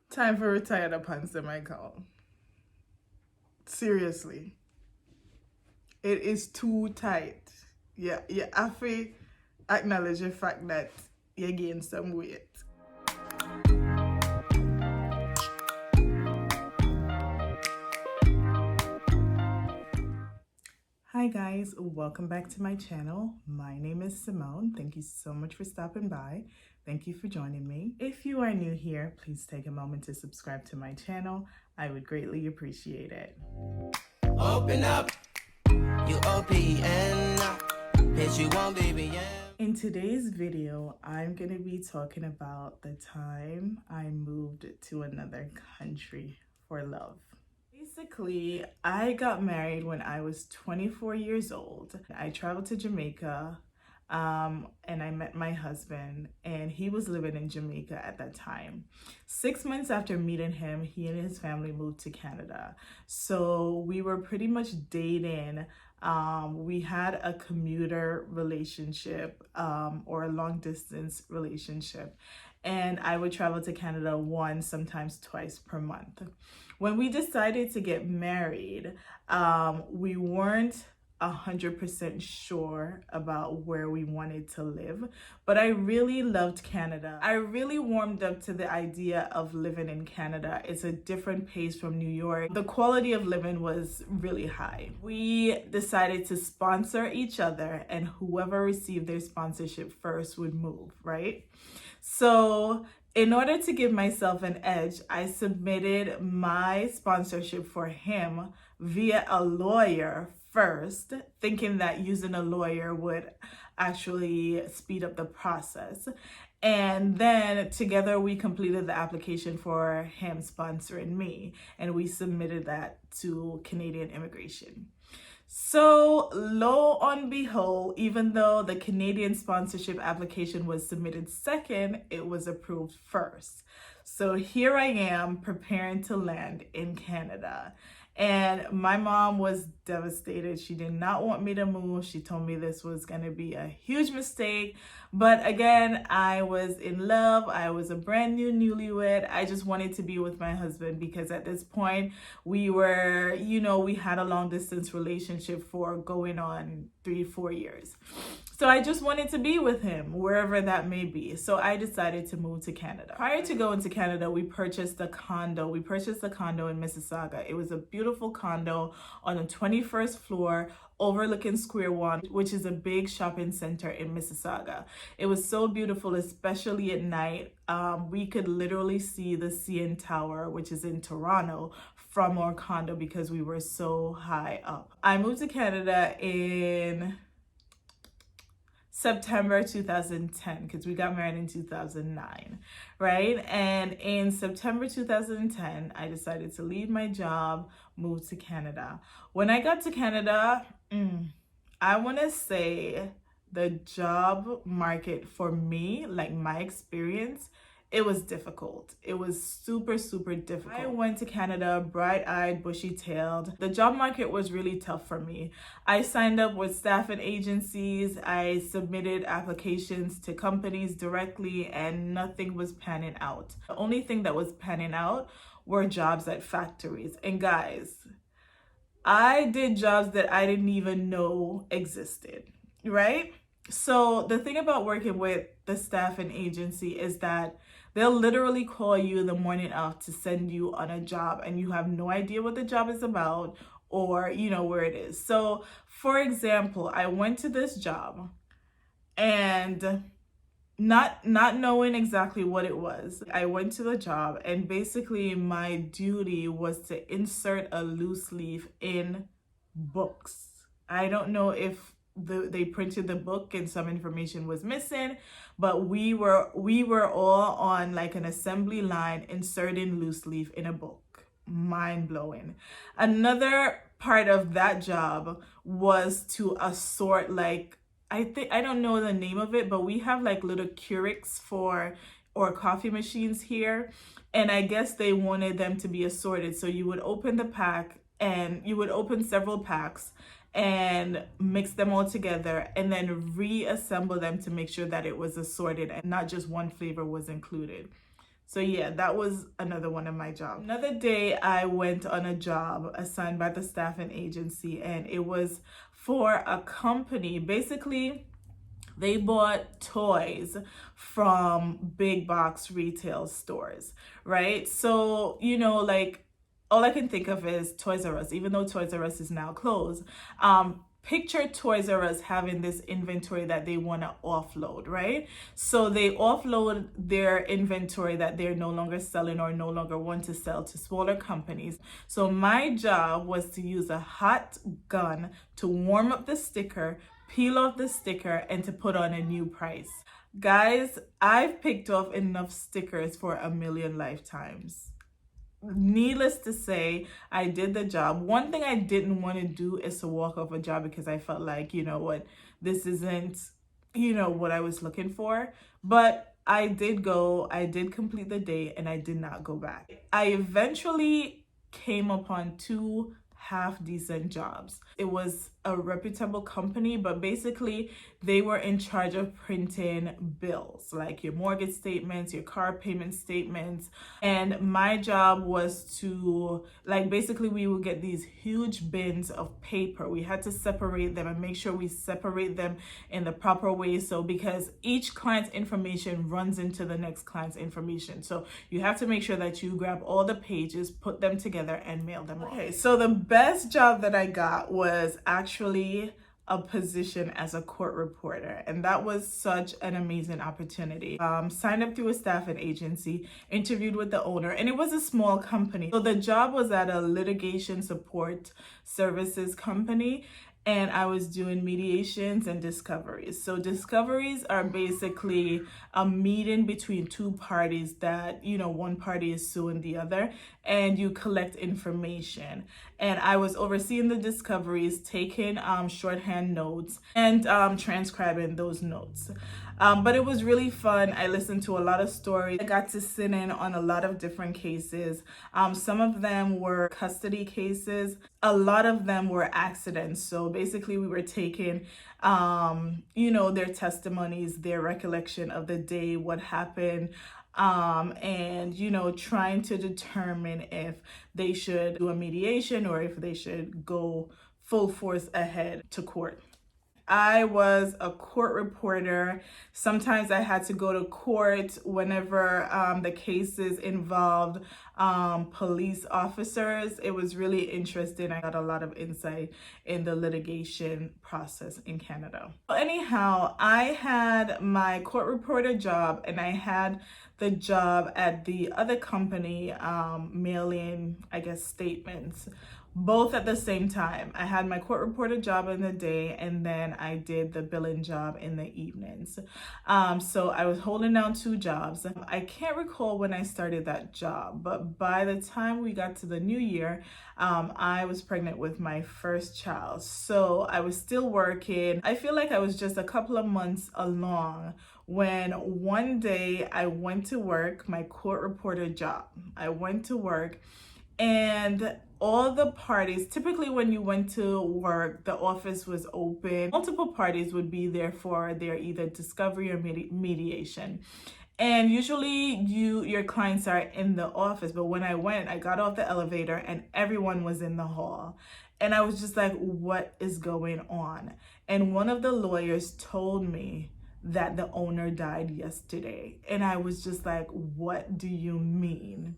Time for retire the pants in my account. Seriously. It is too tight. Yeah, you have to acknowledge the fact that you gain some weight. Hi guys, welcome back to my channel. My name is Simone. Thank you so much for stopping by. Thank you for joining me. If you are new here, please take a moment to subscribe to my channel. I would greatly appreciate it. Open up, you open up, bitch, you won't baby. In today's video, I'm gonna be talking about the time I moved to another country for love. Basically, I got married when I was 24 years old. I traveled to Jamaica and I met my husband, and he was living in Jamaica at that time. 6 months after meeting him, he and his family moved to Canada. So we were pretty much dating. We had a commuter relationship or a long distance relationship. And I would travel to Canada once, sometimes twice per month. When we decided to get married, we weren't 100% sure about where we wanted to live, but I really loved Canada. I really warmed up to the idea of living in Canada. It's a different pace from New York. The quality of living was really high. We decided to sponsor each other, and whoever received their sponsorship first would move, right? So in order to give myself an edge, I submitted my sponsorship for him via a lawyer first, thinking that using a lawyer would actually speed up the process. And then together we completed the application for him sponsoring me, and we submitted that to Canadian Immigration. So lo and behold, even though the Canadian sponsorship application was submitted second, it was approved first. So here I am preparing to land in Canada. And my mom was devastated. She did not want me to move. She told me this was going to be a huge mistake. But again, I was in love. I was a brand new newlywed. I just wanted to be with my husband because at this point we were, we had a long distance relationship for going on 3-4 years. So I just wanted to be with him wherever that may be. So I decided to move to Canada. Prior to going to Canada, we purchased a condo. We purchased a condo in Mississauga. It was a beautiful condo on the 21st floor overlooking Square One, which is a big shopping center in Mississauga. It was so beautiful, especially at night. We could literally see the CN Tower, which is in Toronto, from our condo because we were so high up. I moved to Canada in September 2010 because we got married in 2009, right? And in September 2010, I decided to leave my job, move to Canada. When I got to Canada, I want to say the job market for me, like my experience, it was difficult. It was super, super difficult. I went to Canada bright-eyed, bushy-tailed. The job market was really tough for me. I signed up with staffing agencies. I submitted applications to companies directly, and nothing was panning out. The only thing that was panning out were jobs at factories. And guys, I did jobs that I didn't even know existed, right? So the thing about working with the staffing agency is that they'll literally call you the morning of to send you on a job, and you have no idea what the job is about or, where it is. So for example, I went to this job and not knowing exactly what it was. I went to the job, and basically my duty was to insert a loose leaf in books. I don't know if they printed the book and some information was missing, but we were all on like an assembly line inserting loose leaf in a book. Mind blowing. Another part of that job was to assort, like, I don't know the name of it, but we have like little Keurigs or coffee machines here, and I guess they wanted them to be assorted. So you would open the pack, and you would open several packs, and mix them all together and then reassemble them to make sure that it was assorted and not just one flavor was included. So yeah, that was another one of my jobs. Another day I went on a job assigned by the staffing agency, and it was for a company. Basically, they bought toys from big box retail stores, right? So, like, all I can think of is Toys R Us, even though Toys R Us is now closed. Picture Toys R Us having this inventory that they want to offload, right? So they offload their inventory that they're no longer selling or no longer want to sell to smaller companies. So my job was to use a hot gun to warm up the sticker, peel off the sticker, and to put on a new price. Guys, I've picked off enough stickers for a million lifetimes. Needless to say, I did the job. One thing I didn't want to do is to walk off a job because I felt like, you know what, this isn't, what I was looking for. But I did go, I did complete the day, and I did not go back. I eventually came upon two half decent jobs. It was a reputable company, but basically they were in charge of printing bills, like your mortgage statements, your car payment statements. And my job was to, like, basically we would get these huge bins of paper. We had to separate them and make sure we separate them in the proper way. So because each client's information runs into the next client's information. So you have to make sure that you grab all the pages, put them together, and mail them off. Okay, so the best job that I got was actually a position as a court reporter, and that was such an amazing opportunity. Signed up through a staffing agency, interviewed with the owner, and it was a small company. So the job was at a litigation support services company, and I was doing mediations and discoveries. So discoveries are basically a meeting between two parties that, one party is suing the other, and you collect information. And I was overseeing the discoveries, taking shorthand notes, and transcribing those notes. But it was really fun. I listened to a lot of stories. I got to sit in on a lot of different cases. Some of them were custody cases. A lot of them were accidents. So basically we were taking, their testimonies, their recollection of the day, what happened, and trying to determine if they should do a mediation or if they should go full force ahead to court. I was a court reporter. Sometimes I had to go to court whenever the cases involved police officers. It was really interesting. I got a lot of insight in the litigation process in Canada. Anyhow, I had my court reporter job, and I had the job at the other company mailing, statements, both at the same time. I had my court reporter job in the day, and then I did the billing job in the evenings. So I was holding down two jobs. I can't recall when I started that job, but by the time we got to the new year, I was pregnant with my first child. So I was still working. I feel like I was just a couple of months along when one day I went to work, my court reporter job. I went to work, and all the parties, typically when you went to work, the office was open. Multiple parties would be there for their either discovery or mediation. And usually your clients are in the office, but when I went, I got off the elevator and everyone was in the hall. And I was just like, what is going on? And one of the lawyers told me that the owner died yesterday. And I was just like, what do you mean?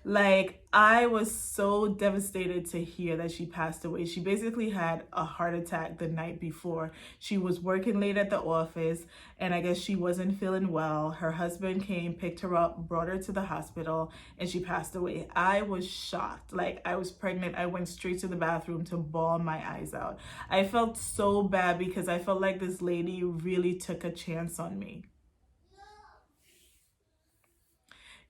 Like, I was so devastated to hear that she passed away. She basically had a heart attack the night before. She was working late at the office, and I guess she wasn't feeling well. Her husband came, picked her up, brought her to the hospital, and she passed away. I was shocked. Like, I was pregnant. I went straight to the bathroom to bawl my eyes out. I felt so bad because I felt like this lady really took a chance on me.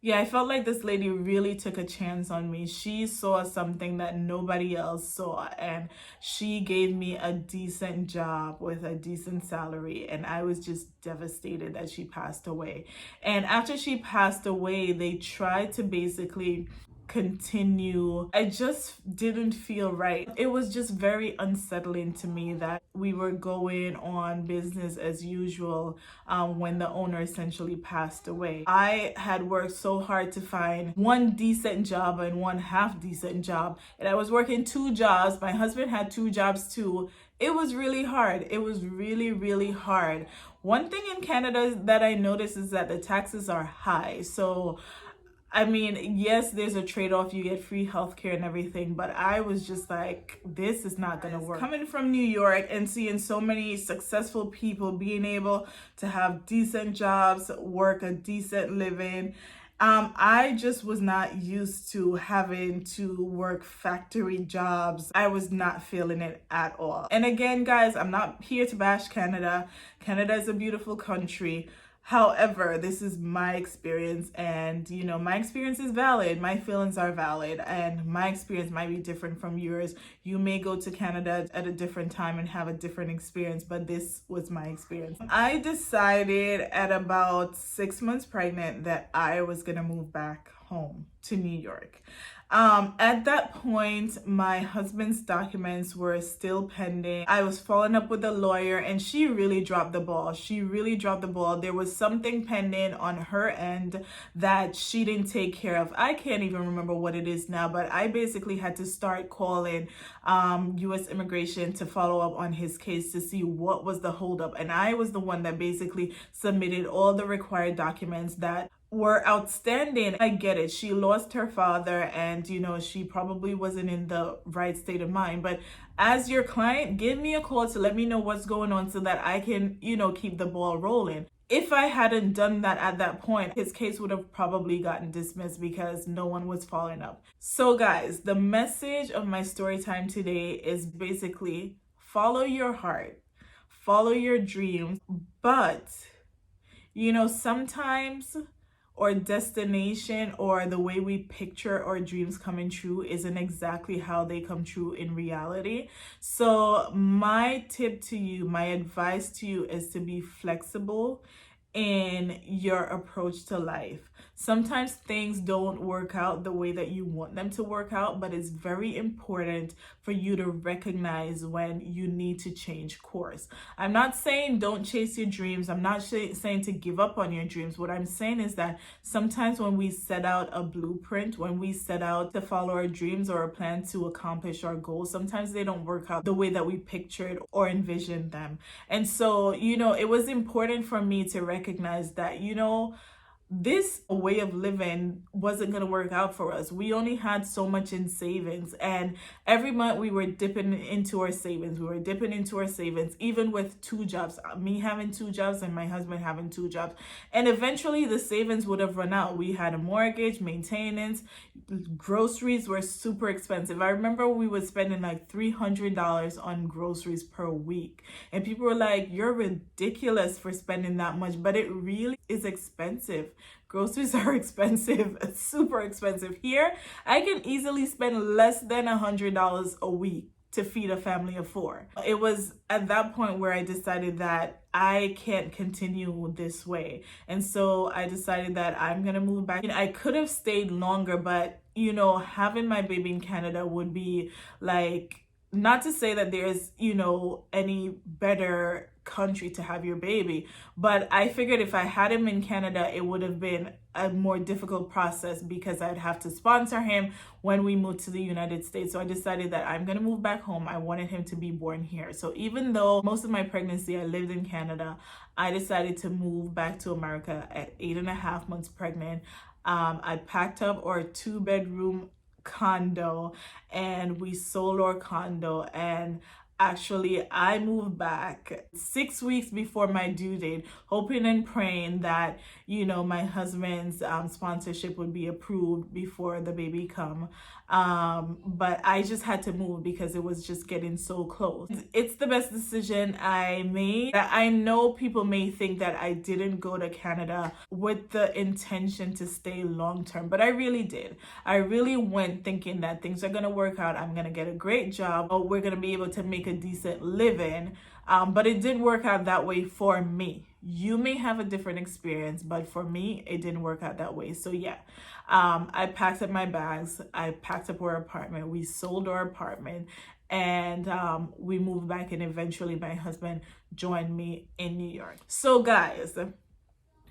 Yeah, I felt like this lady really took a chance on me. She saw something that nobody else saw, and she gave me a decent job with a decent salary, and I was just devastated that she passed away. And after she passed away, they tried to basically continue. I just didn't feel right. It was just very unsettling to me that we were going on business as usual when the owner essentially passed away. I had worked so hard to find one decent job and one half decent job, and I was working 2 jobs. My husband had 2 jobs too. It was really hard. It was really, really hard. One thing in Canada that I noticed is that the taxes are high. So I mean, yes, there's a trade-off. You get free healthcare and everything, but I was just like, this is not gonna work. Coming from New York and seeing so many successful people being able to have decent jobs, work a decent living, I just was not used to having to work factory jobs. I was not feeling it at all. And again, guys, I'm not here to bash Canada. Canada is a beautiful country. However, this is my experience, and my experience is valid. My feelings are valid, and my experience might be different from yours. You may go to Canada at a different time and have a different experience, but this was my experience. I decided at about 6 months pregnant that I was gonna move back home to New York. At that point, my husband's documents were still pending. I was following up with a lawyer, and she really dropped the ball. She really dropped the ball. There was something pending on her end that she didn't take care of. I can't even remember what it is now, but I basically had to start calling U.S. Immigration to follow up on his case to see what was the holdup. And I was the one that basically submitted all the required documents that were outstanding. I get it. She lost her father, and she probably wasn't in the right state of mind. But as your client, give me a call to let me know what's going on so that I can, keep the ball rolling. If I hadn't done that at that point, his case would have probably gotten dismissed because no one was following up. So guys, the message of my story time today is basically follow your heart, follow your dreams, but sometimes our destination or the way we picture our dreams coming true isn't exactly how they come true in reality. So my tip to you, my advice to you is to be flexible in your approach to life. Sometimes things don't work out the way that you want them to work out, but it's very important for you to recognize when you need to change course. I'm not saying don't chase your dreams. I'm not saying to give up on your dreams. What I'm saying is that sometimes when we set out a blueprint, when we set out to follow our dreams or a plan to accomplish our goals, sometimes they don't work out the way that we pictured or envisioned them. And so, it was important for me to recognize that, this way of living wasn't going to work out for us. We only had so much in savings, and every month we were dipping into our savings. We were dipping into our savings, even with 2 jobs, me having 2 jobs and my husband having 2 jobs. And eventually the savings would have run out. We had a mortgage, maintenance, groceries were super expensive. I remember we were spending like $300 on groceries per week. And people were like, you're ridiculous for spending that much, but it really is expensive. Groceries are expensive, super expensive. Here, I can easily spend less than $100 a week to feed a family of 4. It was at that point where I decided that I can't continue this way. And so I decided that I'm going to move back. I could have stayed longer, but having my baby in Canada would be like, not to say that there's, any better country to have your baby, but I figured if I had him in Canada, it would have been a more difficult process because I'd have to sponsor him when we moved to the United States. So I decided that I'm going to move back home. I wanted him to be born here. So even though most of my pregnancy I lived in Canada, I decided to move back to America at 8.5 months pregnant. I packed up our 2-bedroom condo and we sold our condo, and actually I moved back 6 weeks before my due date, hoping and praying that my husband's sponsorship would be approved before the baby come. But I just had to move because it was just getting so close. It's the best decision I made. I know people may think that I didn't go to Canada with the intention to stay long term, but I really did. I really went thinking that things are gonna work out. I'm gonna get a great job, we're gonna be able to make a decent living. But it didn't work out that way for me. You may have a different experience, but for me, it didn't work out that way. So yeah, I packed up my bags. I packed up our apartment. We sold our apartment, and we moved back, and eventually my husband joined me in New York. So guys,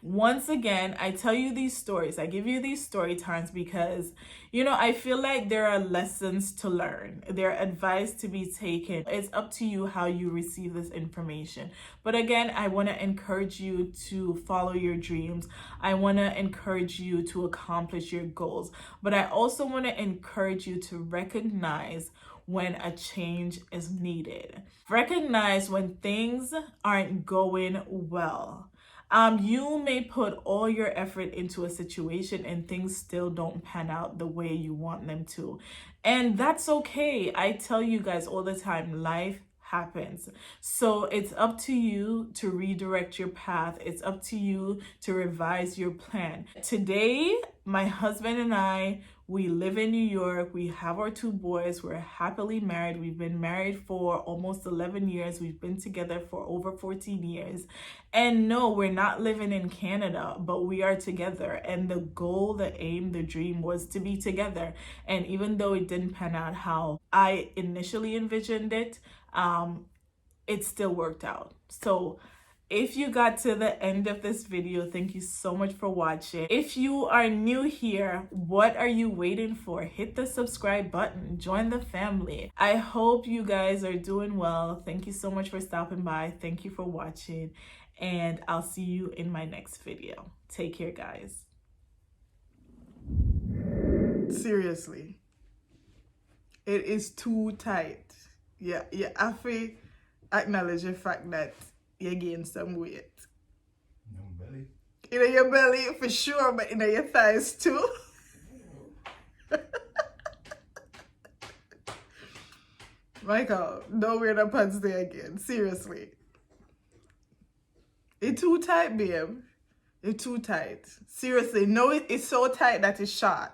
once again, I tell you these stories. I give you these story times because, I feel like there are lessons to learn. There are advice to be taken. It's up to you how you receive this information. But again, I want to encourage you to follow your dreams. I want to encourage you to accomplish your goals. But I also want to encourage you to recognize when a change is needed. Recognize when things aren't going well. You may put all your effort into a situation and things still don't pan out the way you want them to. And that's okay. I tell you guys all the time, life happens. So it's up to you to redirect your path. It's up to you to revise your plan. Today, my husband and I, we live in New York. We have our 2 boys. We're happily married. We've been married for almost 11 years. We've been together for over 14 years. And no, we're not living in Canada, but we are together. And the goal, the aim, the dream was to be together. And even though it didn't pan out how I initially envisioned it, it still worked out. So if you got to the end of this video, thank you so much for watching. If you are new here, what are you waiting for? Hit the subscribe button, join the family. I hope you guys are doing well. Thank you so much for stopping by. Thank you for watching, and I'll see you in my next video. Take care, guys. Seriously, it is too tight. Yeah, you have to acknowledge the fact that you gain some weight. No belly. In your belly for sure, but in your thighs too. Michael, don't wear the pants there again. Seriously. It's too tight, babe. It's too tight. Seriously, no, it's so tight that it's short.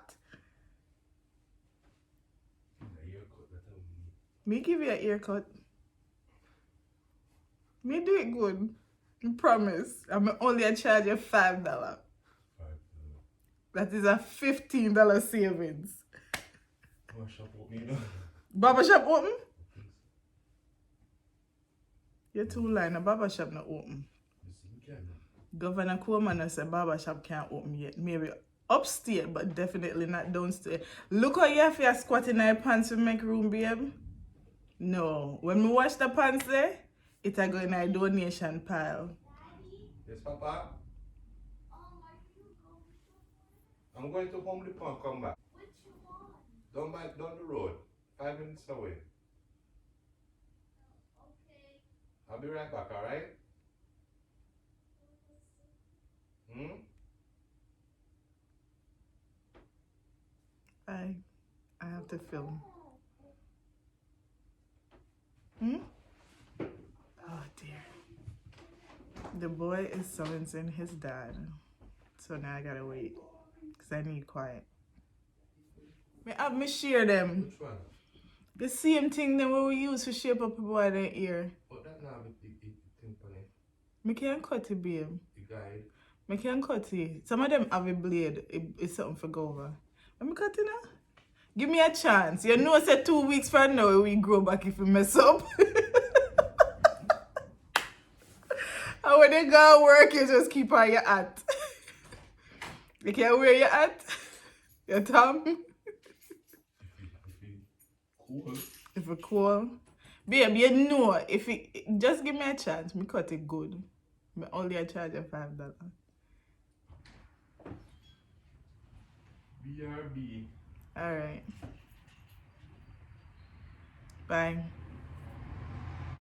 Me give you a haircut. Me do it good. I promise. I'm only a charge you $5. That is a $15 savings. Barber shop open? You're too lying. A barber shop not open. Governor Coleman said barber shop can't open yet. Maybe upstate, but definitely not downstairs. Look how you have to squat in your pants to make room, babe. No. When we wash the pants there, it's a go in a donation pile. Yes, Papa? I'm going to Home Depot and come back. Down the road. 5 minutes away. Okay. I'll be right back, alright? I have to film. Oh dear. The boy is summoning his dad. So now I gotta wait. Because I need quiet. Me share them. Which one? The same thing that we use to shape up a boy in the ear. But that now the thing on it. Me can't cut it, babe. The guide. Me can't cut it. Some of them have a blade. It's something for go over. Let me cut it now. Give me a chance. You know, say 2 weeks from now we grow back if we mess up. And when you go work, you just keep on your hat. You can't wear your hat. Your thumb. Cool. If it's cool. Babe, you know, if it just give me a chance, me cut it good. Me only a charge of $5. BRB. Alright. Bye.